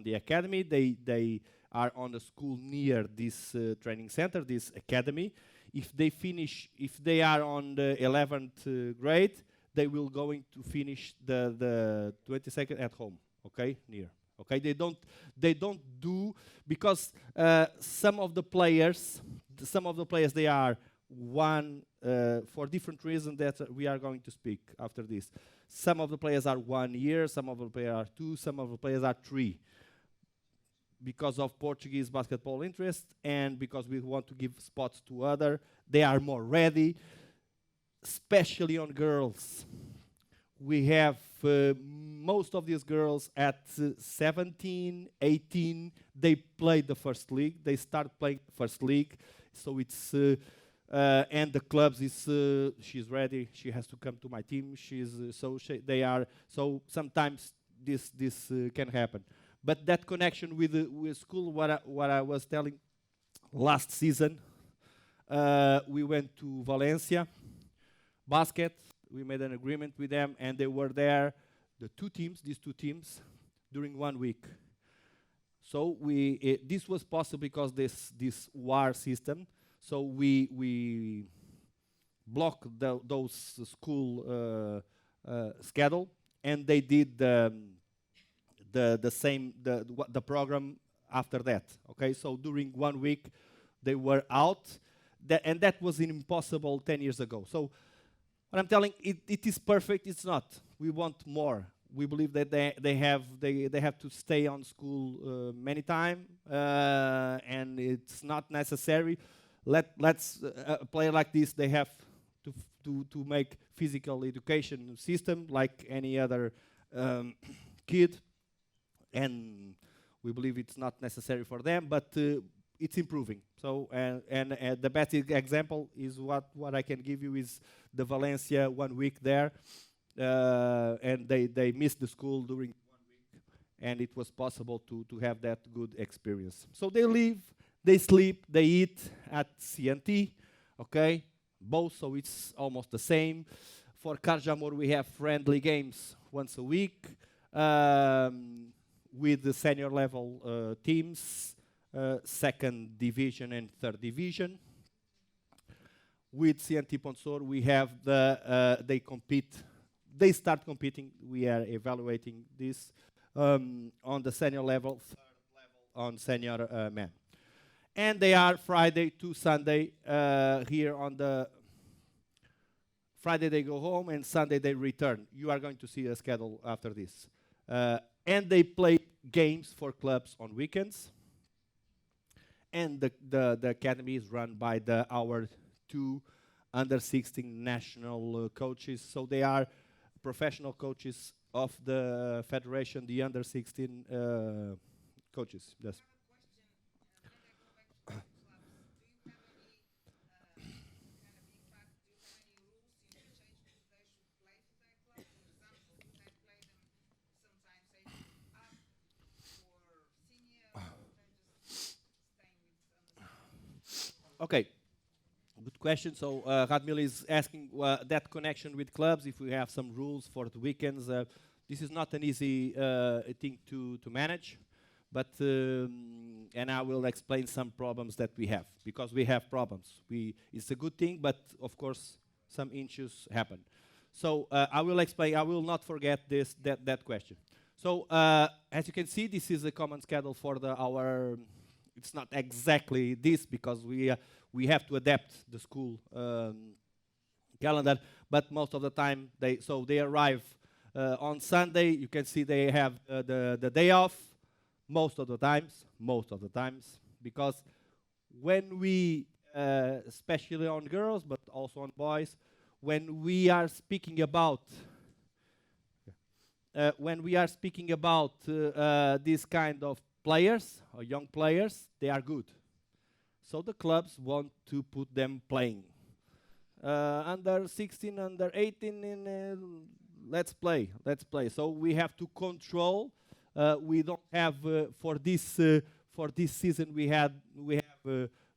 the academy. They are on the school near this training center, this academy. If they finish, if they are on the 11th grade, they will going to finish the 22nd at home. Okay, near. Okay, they don't do, because some of the players they are one for different reasons that we are going to speak after this. Some of the players are 1 year, some of the players are 2, some of the players are 3. Because of Portuguese basketball interest and because we want to give spots to other, they are more ready, especially on girls. We have most of these girls at 17, 18, they play the first league. They start playing first league. So it's, and the clubs is, she's ready. She has to come to my team. They are, so sometimes this can happen. But that connection with school, what I was telling, last season, we went to Valencia, basket. We made an agreement with them, and they were there, these two teams, during 1 week. So this was possible because this WAR system. So we blocked those school schedule, and they did the same the program after that. Okay, so during 1 week they were out, and that was impossible 10 years ago. So what I'm telling, it is perfect. It's not. We want more. We believe that they have to stay on school many time, and it's not necessary. Let's play like this. They have to make physical education system like any other kid, and we believe it's not necessary for them, but it's improving. So and the best example is what I can give you is the Valencia 1 week there, and they missed the school during, and it was possible to have that good experience. So they live, they sleep, they eat at CNT, okay, both, so it's almost the same. For Carjamor, we have friendly games once a week with the senior level teams, second division and third division. With CNT Ponsor, we have they compete, they start competing. We are evaluating this on the senior level, on senior men. And they are Friday to Sunday here on the Friday they go home and Sunday they return. You are going to see a schedule after this. And they play games for clubs on weekends. And the academy is run by our two under 16 national coaches. So they are professional coaches of the federation, the under 16 coaches. Yes. Okay, good question. So Radmil is asking that connection with clubs, if we have some rules for the weekends. This is not an easy thing to manage, but and I will explain some problems that we have, because we have problems. It's a good thing, but of course some issues happen. So I will explain. I will not forget that question. So as you can see, this is a common schedule for our. It's not exactly this, because we have to adapt the school calendar, but most of the time they arrive on Sunday. You can see they have the day off most of the times, because when we especially on girls but also on boys, when we are speaking about this kind of players or young players, they are good. So the clubs want to put them playing. Under 16, under 18, let's play, let's play. So we have to control. We don't have for this season we have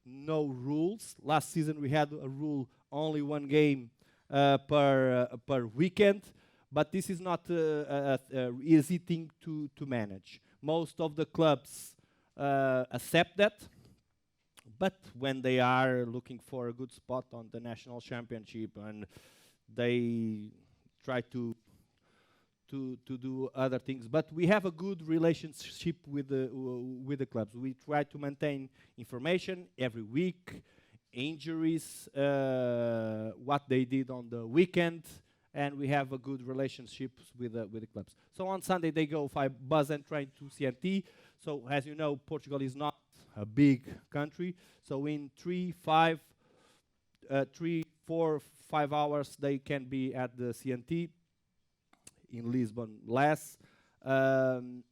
no rules. Last season we had a rule, only one game per weekend, but this is not easy thing to manage. Most of the clubs accept that, but when they are looking for a good spot on the national championship, and they try to do other things, but we have a good relationship with the clubs. We try to maintain information every week, injuries, what they did on the weekend, and we have a good relationship with the clubs. So on Sunday they go 5 bus and train to CNT. So as you know, Portugal is not a big country. So in 3, 4, 5 hours they can be at the CNT. In Lisbon less. And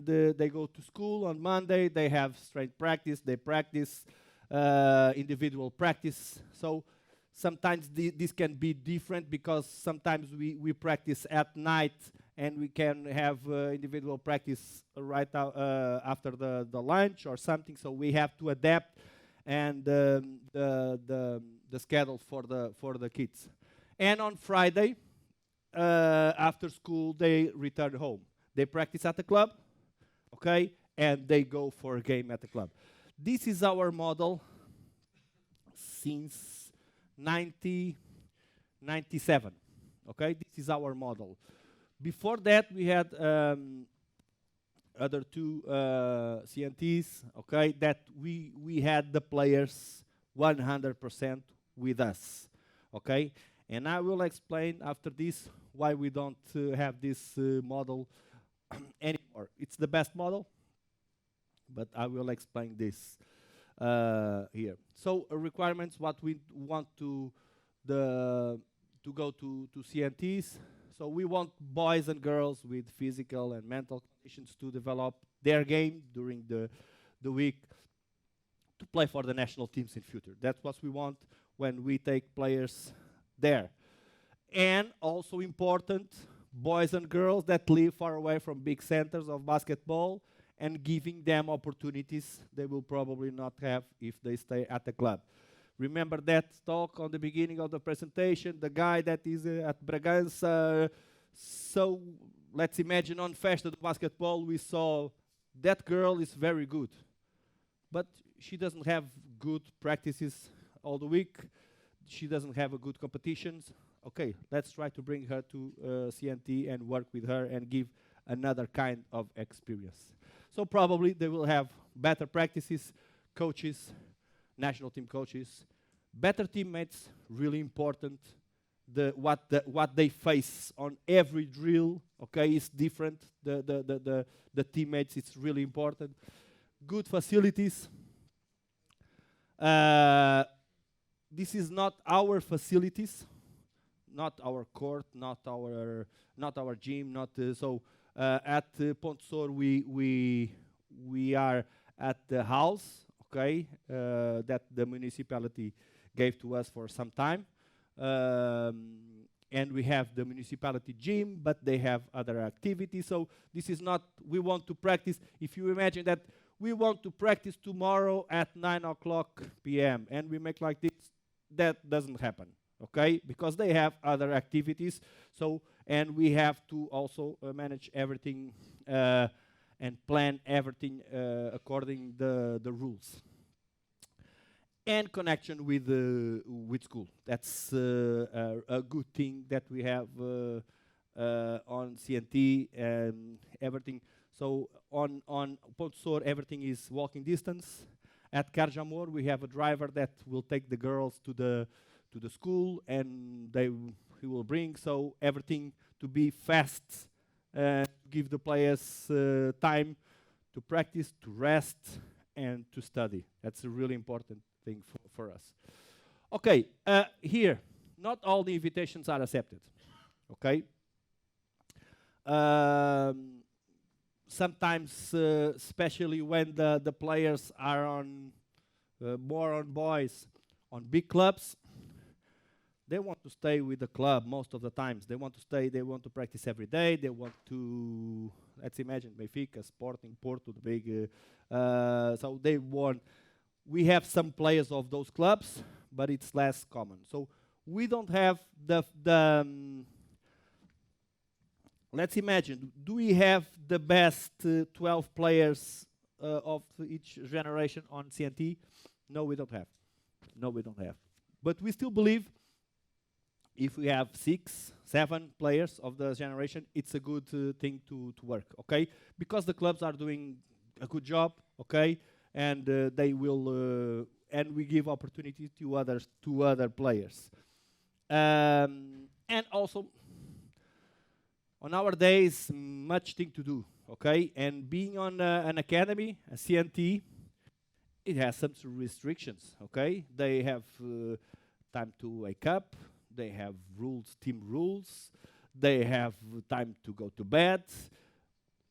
they go to school on Monday. They have strength practice. They practice individual practice. So sometimes this can be different, because sometimes we practice at night and we can have individual practice right after the lunch or something. So we have to adapt and the schedule for the kids. And on Friday, after school, they return home. They practice at the club, okay, and they go for a game at the club. This is our model since 1997, okay? This is our model. Before that, we had other two CNTs, okay, that we had the players 100% with us, okay? And I will explain after this why we don't have this model anymore. It's the best model, but I will explain this here. So requirements, what we want to go to CNTs. So we want boys and girls with physical and mental conditions to develop their game during the week, to play for the national teams in future. That's what we want when we take players there. And also important, boys and girls that live far away from big centers of basketball and giving them opportunities they will probably not have if they stay at the club. Remember that talk on the beginning of the presentation, the guy that is at Bragança. So let's imagine on Festa do Basketball, we saw that girl is very good, but she doesn't have good practices all the week. She doesn't have a good competitions. Okay, let's try to bring her to CNT and work with her and give another kind of experience. So probably they will have better practices, coaches, national team coaches, better teammates, really important. What they face on every drill, okay, is different. The teammates, it's really important. Good facilities. This is not our facilities, not our court, not our gym, not so. At Ponte Sor, we are at the house, okay, that the municipality gave to us for some time, and we have the municipality gym, but they have other activities. So this is not. We want to practice. If you imagine that we want to practice tomorrow at 9 o'clock p.m. and we make like this, that doesn't happen, okay? Because they have other activities. So, and we have to also manage everything and plan everything according the rules. And connection with school. That's a good thing that we have on CNT and everything. So on Ponte Sor, everything is walking distance. At Carjamor, we have a driver that will take the girls to the school, and he will bring. So everything to be fast, give the players time to practice, to rest, and to study. That's a really important thing for us. Okay, here, not all the invitations are accepted. Okay. Sometimes, especially when the players are on more on boys, on big clubs, they want to stay with the club most of the times. They want to stay. They want to practice every day. They want to. Let's imagine Benfica, Sporting, Porto, the big. So they want. We have some players of those clubs, but it's less common. So we don't have the let's imagine, do we have the best 12 players of each generation on CNT? No, we don't have. No, we don't have. But we still believe if we have 6, 7 players of the generation, it's a good thing to work, okay? Because the clubs are doing a good job, okay? And they will, and we give opportunity to other players. And also, on our days, much thing to do, okay? And being on an academy, a CNT, it has some restrictions, okay? They have time to wake up, they have rules, team rules, they have time to go to bed,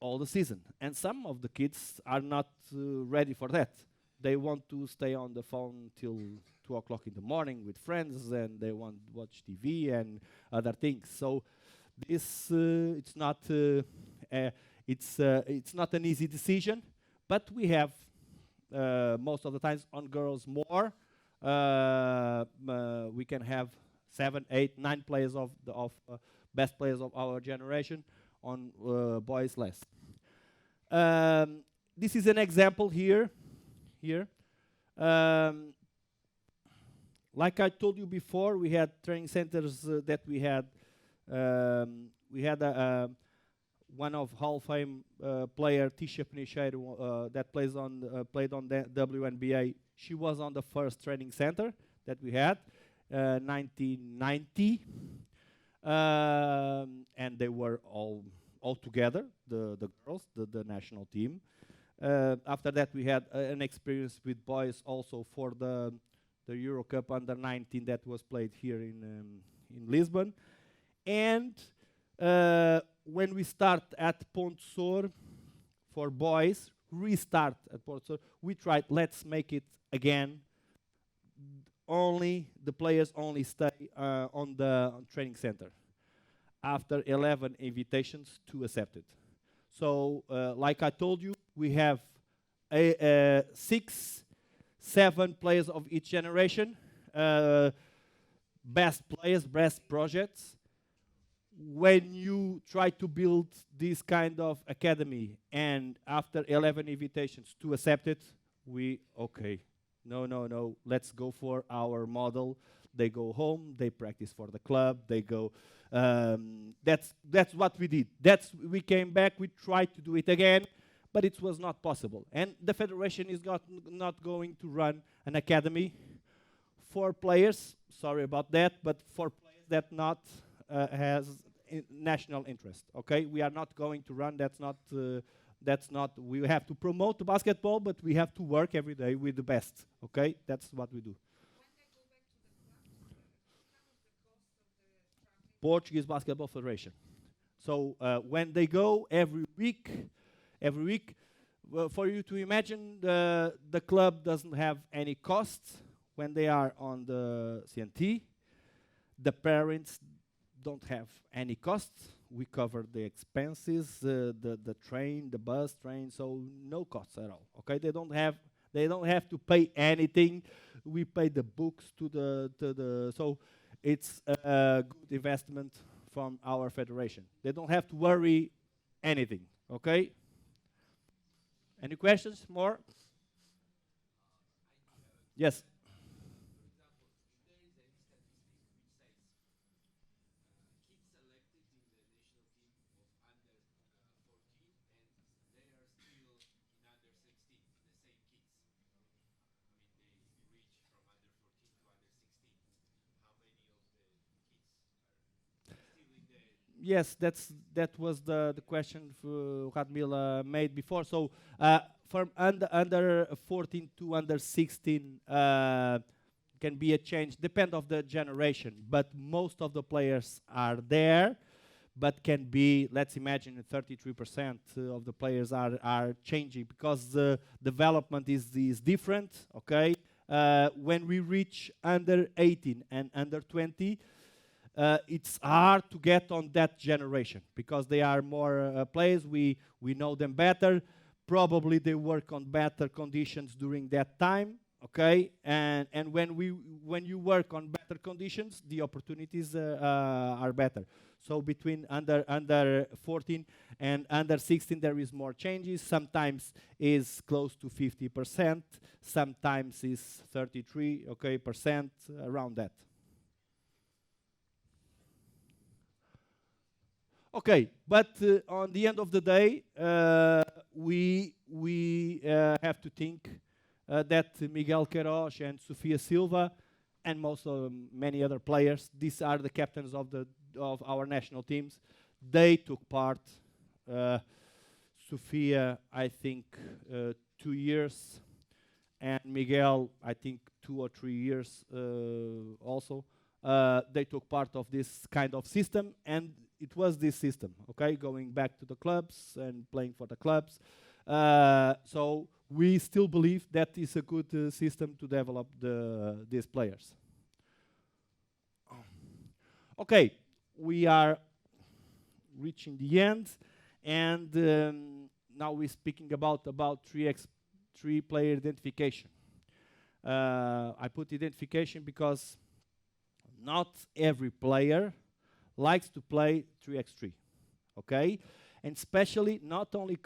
all the season. And some of the kids are not ready for that. They want to stay on the phone till 2 o'clock in the morning with friends, and they want to watch TV and other things. So this it's not it's not an easy decision, but we have most of the times on girls more. We can have 7, 8, 9 players of the best players of our generation. On boys less. This is an example here. Like I told you before, we had training centers that we had. We had one of Hall of Fame player, Tisha Penicheiro, that played on the WNBA. She was on the first training center that we had, 1990. And they were all together, the girls, the national team. After that, we had an experience with boys also for the Euro Cup under 19 that was played here in Lisbon. And when we start at Ponte Sor for boys, restart at Ponte Sor, we tried, let's make it again, only the players only stay on the training center after 11 invitations to accept it. So, like I told you, we have six, seven players of each generation, uh, best players, best projects. When you try to build this kind of academy and after 11 invitations to accept it, we, okay, no, no, no, let's go for our model. They go home, they practice for the club, they go, that's what we did. We came back, we tried to do it again, but it was not possible. And the federation is not going to run an academy for players, sorry about that, but for players that not has national interest. Okay, we are not going to run. That's not. We have to promote the basketball, but we have to work every day with the best. Okay, that's what we do. Portuguese Basketball Federation. So when they go every week, well, for you to imagine, the club doesn't have any costs when they are on the CNT. The parents don't have any costs. We cover the expenses, the train, the bus train, so no costs at all. Okay, they don't have to pay anything. We pay the books to the so it's a good investment from our federation. They don't have to worry anything. Okay. Any questions? More? Yes. Yes, that was the question Radmila made before. So from under 14 to under 16 can be a change, depend of the generation, but most of the players are there, but can be, let's imagine 33% of the players are changing because the development is different, okay? When we reach under 18 and under 20, it's hard to get on that generation because they are more players. We know them better. Probably they work on better conditions during that time. Okay, and when you work on better conditions, the opportunities are better. So between under 14 and under 16, there is more changes. Sometimes is close to 50%. Sometimes is 33 percent around that. Okay, but on the end of the day, we have to think that Miguel Queiroz and Sofia Silva and most of many other players, these are the captains of our national teams. They took part. Uh, Sofia, I think, 2 years, and Miguel, I think 2 or 3 years also. They took part of this kind of system, and it was this system, okay, going back to the clubs and playing for the clubs. So we still believe that is a good system to develop these players. Okay, we are reaching the end, and now we're speaking about 3 player identification. I put identification because not every player likes to play 3x3, okay? And especially, not only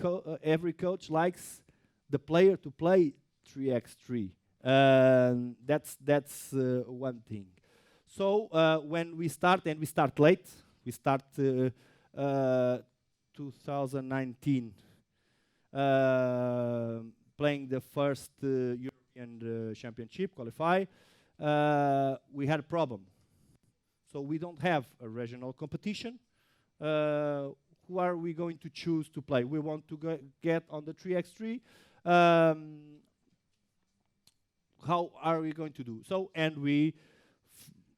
every coach likes the player to play 3x3. That's one thing. So when we start, and we start late, we start 2019 playing the first European Championship, qualify. We had a problem. So we don't have a regional competition. Who are we going to choose to play? We want to get on the 3x3. How are we going to do? So, and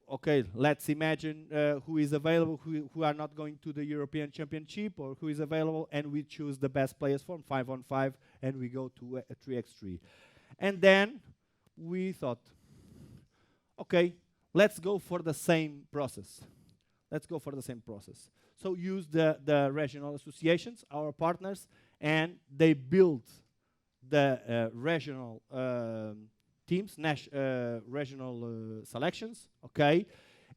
okay, let's imagine who is available, who are not going to the European Championship, or who is available, and we choose the best players from 5-on-5, and we go to a 3x3. And then we thought, okay, let's go for the same process. Let's go for the same process. So use the regional associations, our partners, and they build the regional teams, regional selections, okay?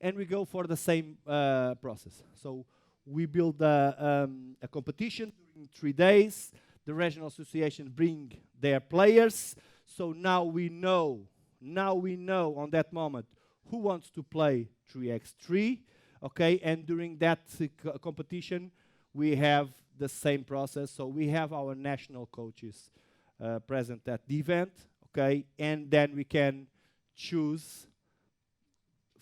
And we go for the same process. So we build a competition during 3 days. The regional association bring their players. So now we know on that moment who wants to play 3x3, okay? And during that competition, we have the same process. So we have our national coaches present at the event, okay? And then we can choose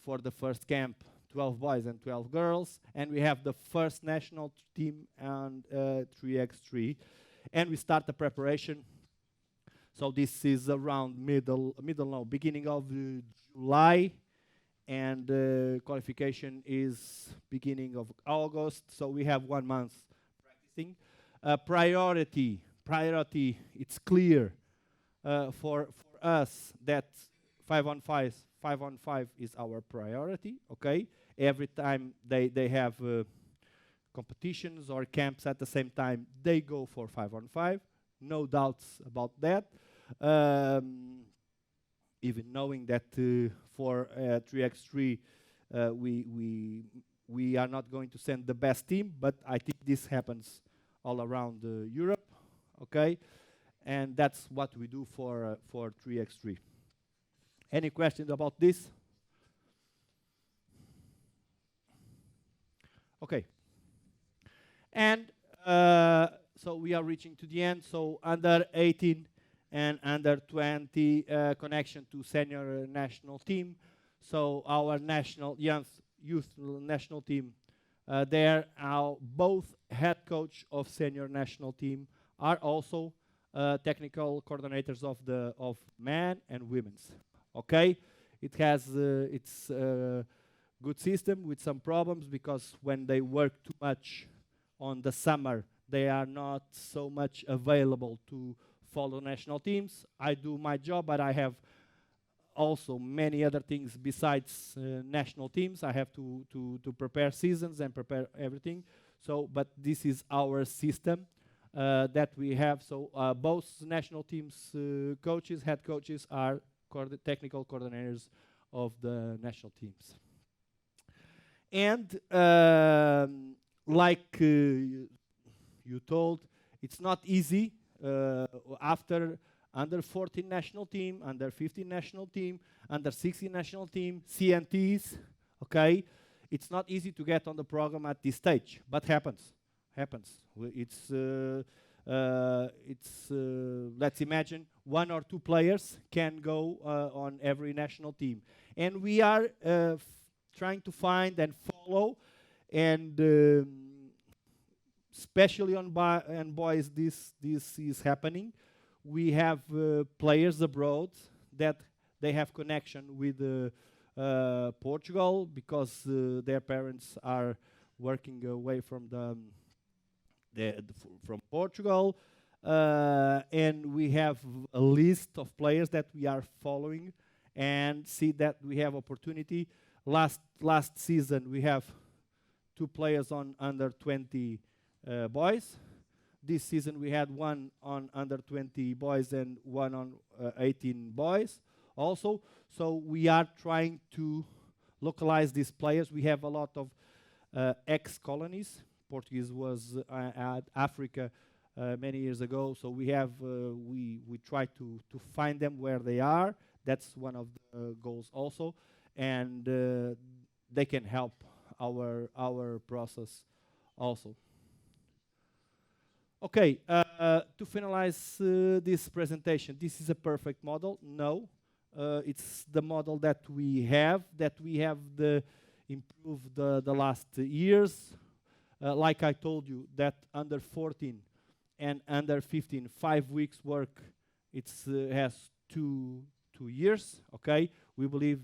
for the first camp 12 boys and 12 girls, and we have the first national team and 3x3, and we start the preparation. So this is around beginning of July, and qualification is beginning of August. So we have 1 month practicing. Priority. It's clear for us that 5-on-5 is our priority. Okay, every time they have competitions or camps at the same time, they go for 5-on-5. No doubts about that. Even knowing that for 3x3 we are not going to send the best team, but I think this happens all around Europe, okay? And that's what we do for 3x3. Any questions about this? Okay. And so we are reaching to the end. So under 18 and under 20 connection to senior national team. So our national youth national team, there are both head coach of senior national team are also technical coordinators of men and women's. Okay, it has its good system with some problems because when they work too much on the summer, they are not so much available to follow national teams. I do my job, but I have also many other things besides national teams. I have to prepare seasons and prepare everything. So, but this is our system that we have. So both national teams coaches, head coaches are technical coordinators of the national teams. And like you told, it's not easy after under 14 national team, under 15 national team, under 16 national team, CNTs, okay? It's not easy to get on the program at this stage, but happens. Let's imagine 1 or 2 players can go on every national team. And we are trying to find and follow, and especially on boys, this is happening. We have players abroad that they have connection with Portugal because their parents are working away from from Portugal, and we have a list of players that we are following and see that we have opportunity. Last season we have 2 players on under 20 boys. This season we had 1 on under 20 boys and 1 on 18 boys also. So we are trying to localize these players. We have a lot of ex-colonies. Portuguese was at Africa many years ago. So we have we try to find them where they are. That's one of the goals also, and they can help our process also. Okay, to finalize this presentation, this is a perfect model. No, it's the model that we have the improved the last years. Like I told you, that under 14 and under 15, 5 weeks work, it's has 2 years. Okay, we believe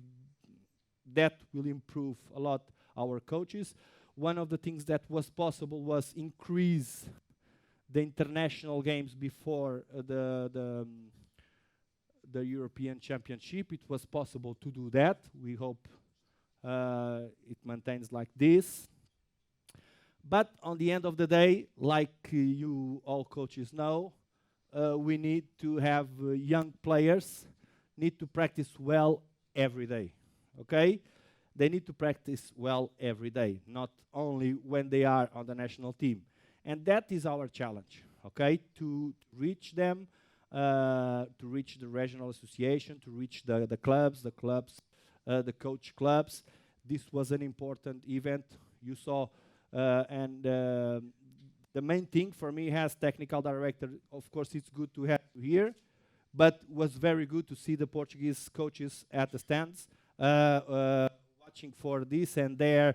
that will improve a lot our coaches. One of the things that was possible was increase the international games before the European Championship. It was possible to do that. We hope it maintains like this. But on the end of the day, like you all coaches know, we need to have young players need to practice well every day. Okay? They need to practice well every day, not only when they are on the national team. And that is our challenge, okay? To reach them, to reach the regional association, to reach the clubs, the coach clubs. This was an important event. You saw, and the main thing for me as technical director, of course, it's good to have you here, but was very good to see the Portuguese coaches at the stands, watching for this and there.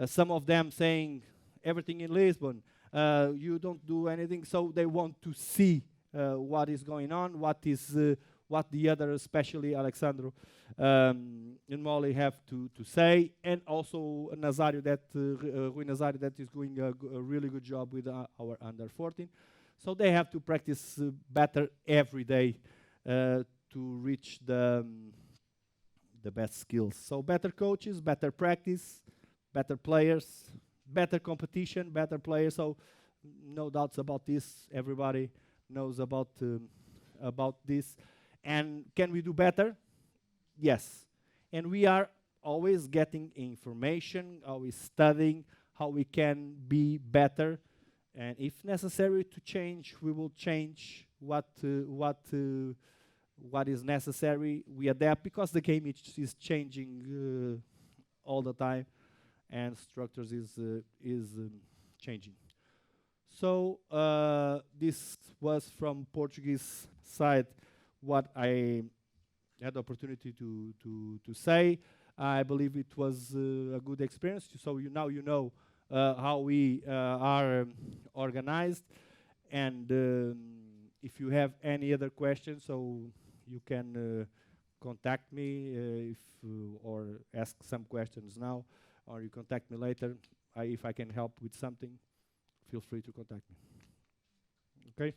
Some of them saying everything in Lisbon, you don't do anything, so they want to see what is going on, what the other, especially Alexandro and Molly, have to say, and also Nazario, Rui Nazario, that is doing a really good job with our under 14. So they have to practice better every day to reach the best skills. So better coaches, better practice, better players, better competition, better players. So no doubts about this. Everybody knows about this. And can we do better? Yes. And we are always getting information, always studying how we can be better. And if necessary to change, we will change what is necessary. We adapt because the game is changing all the time, and structures is changing. So this was from Portuguese side what I had the opportunity to say. I believe it was a good experience. So now you know how we are organized, and if you have any other questions, so you can contact me if or ask some questions now, or you contact me later. If I can help with something, feel free to contact me. Okay.